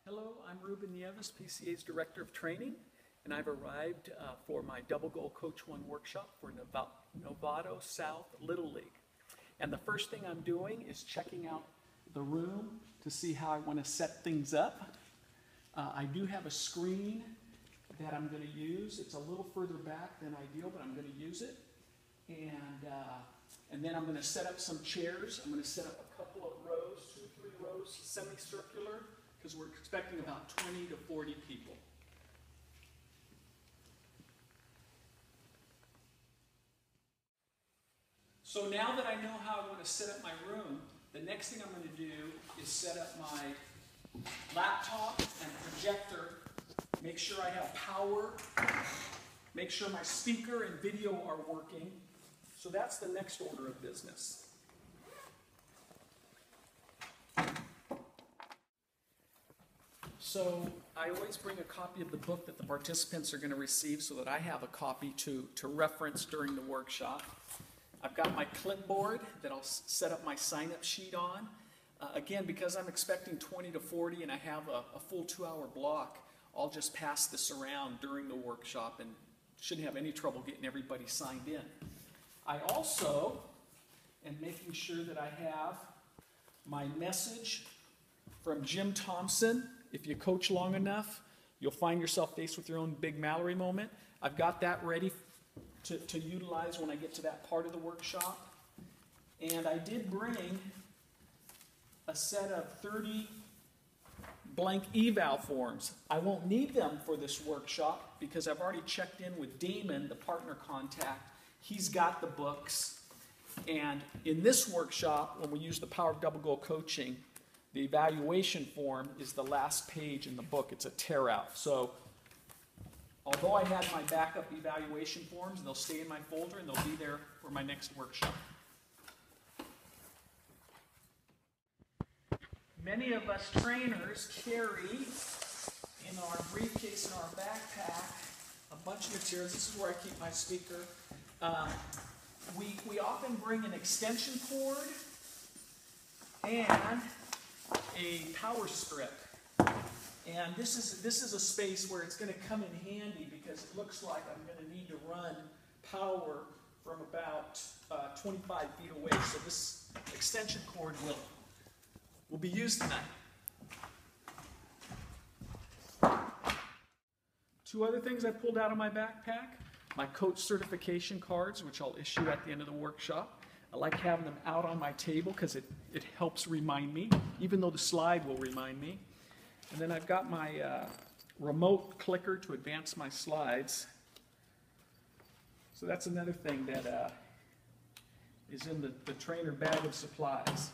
Hello, I'm Ruben Nieves, PCA's Director of Training, and I've arrived for my Double Goal Coach 1 workshop for Novato South Little League. And the first thing I'm doing is checking out the room to see how I want to set things up. I do have a screen that I'm going to use. It's a little further back than ideal, but I'm going to use it. And then I'm going to set up some chairs. I'm going to set up a couple of rows, 2 or 3 rows, semicircular, because we're expecting about 20 to 40 people. So now that I know how I want to set up my room, the next thing I'm going to do is set up my laptop and projector, make sure I have power, make sure my speaker and video are working. So that's the next order of business. So I always bring a copy of the book that the participants are going to receive so that I have a copy to reference during the workshop. I've got my clipboard that I'll set up my sign-up sheet on. Again, because I'm expecting 20 to 40 and I have a full 2-hour block, I'll just pass this around during the workshop and shouldn't have any trouble getting everybody signed in. I also am making sure that I have my message from Jim Thompson. If you coach long enough, you'll find yourself faced with your own big Mallory moment. I've got that ready to utilize when I get to that part of the workshop. And I did bring a set of 30 blank eval forms. I won't need them for this workshop because I've already checked in with Damon, the partner contact. He's got the books. And in this workshop, when we use the Power of Double Goal Coaching, the evaluation form is the last page in the book. It's a tear out. So although I had my backup evaluation forms, they'll stay in my folder and they'll be there for my next workshop. Many of us trainers carry in our briefcase and our backpack a bunch of materials. This is where I keep my speaker. We often bring an extension cord and a power strip. And this is a space where it's going to come in handy because it looks like I'm going to need to run power from about 25 feet away. So this extension cord will be used tonight. 2 other things I pulled out of my backpack. My coach certification cards, which I'll issue at the end of the workshop. I like having them out on my table because it helps remind me, even though the slide will remind me. And then I've got my remote clicker to advance my slides. So that's another thing that is in the trainer bag of supplies.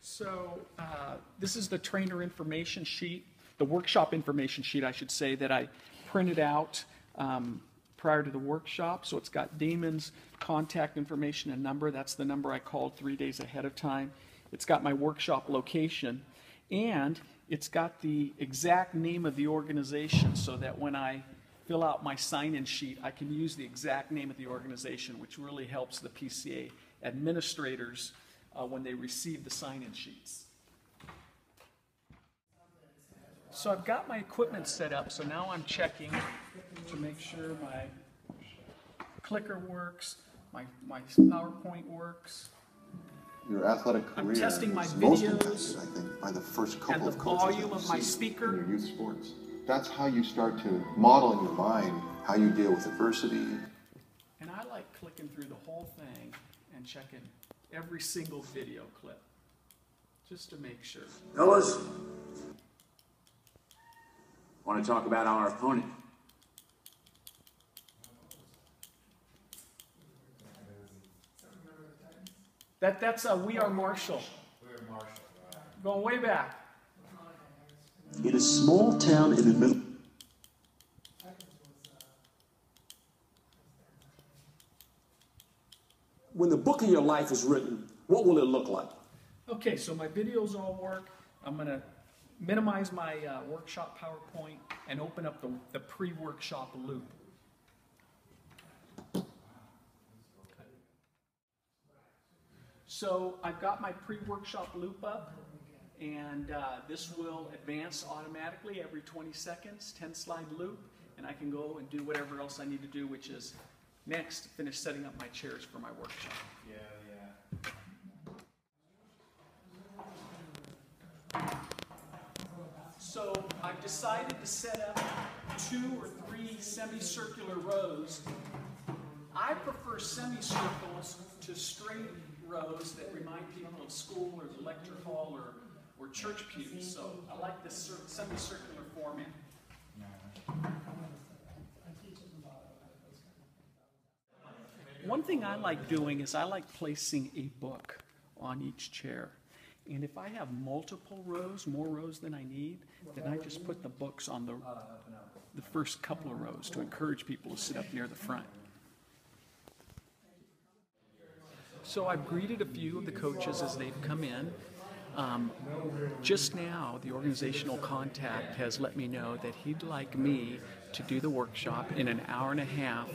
So this is the trainer information sheet, the workshop information sheet, I should say, that I printed out prior to the workshop. So it's got Damon's contact information and number. That's the number I called 3 days ahead of time. It's got my workshop location. And it's got the exact name of the organization so that when I fill out my sign-in sheet, I can use the exact name of the organization, which really helps the PCA administrators when they receive the sign-in sheets. So I've got my equipment set up, so now I'm checking to make sure my clicker works, my PowerPoint works. Your athletic career I'm testing my is most videos impacted, I think, by the first couple and of the coaches volume that of you my see speaker. in your youth sports. That's how you start to model in your mind how you deal with adversity. And I like clicking through the whole thing and checking every single video clip just to make sure. Fellas, want to talk about our opponent? That's We Are Marshall. Going way back. In a small town in the middle. When the book of your life is written, what will it look like? Okay, so my videos all work. I'm going to minimize my workshop PowerPoint and open up the pre-workshop loop. So I've got my pre-workshop loop up, and this will advance automatically every 20 seconds, 10-slide loop, and I can go and do whatever else I need to do, which is next finish setting up my chairs for my workshop. So I've decided to set up 2 or 3 semicircular rows. I prefer semicircles to straight rows that remind people of school or the lecture hall or church pews. So I like this semicircular format. One thing I like doing is I like placing a book on each chair. And if I have multiple rows, more rows than I need, then I just put the books on the first couple of rows to encourage people to sit up near the front. So I've greeted a few of the coaches as they've come in. Just now, the organizational contact has let me know that he'd like me to do the workshop in an hour and a half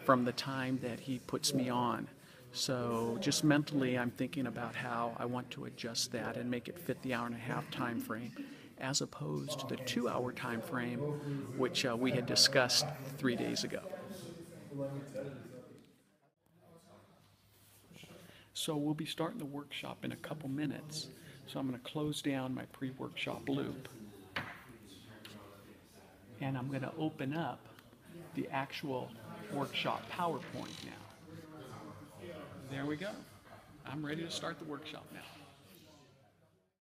from the time that he puts me on. So just mentally, I'm thinking about how I want to adjust that and make it fit the hour and a half time frame, as opposed to the 2-hour time frame, which we had discussed 3 days ago. So we'll be starting the workshop in a couple minutes. So I'm going to close down my pre-workshop loop. And I'm going to open up the actual workshop PowerPoint now. There we go. I'm ready to start the workshop now.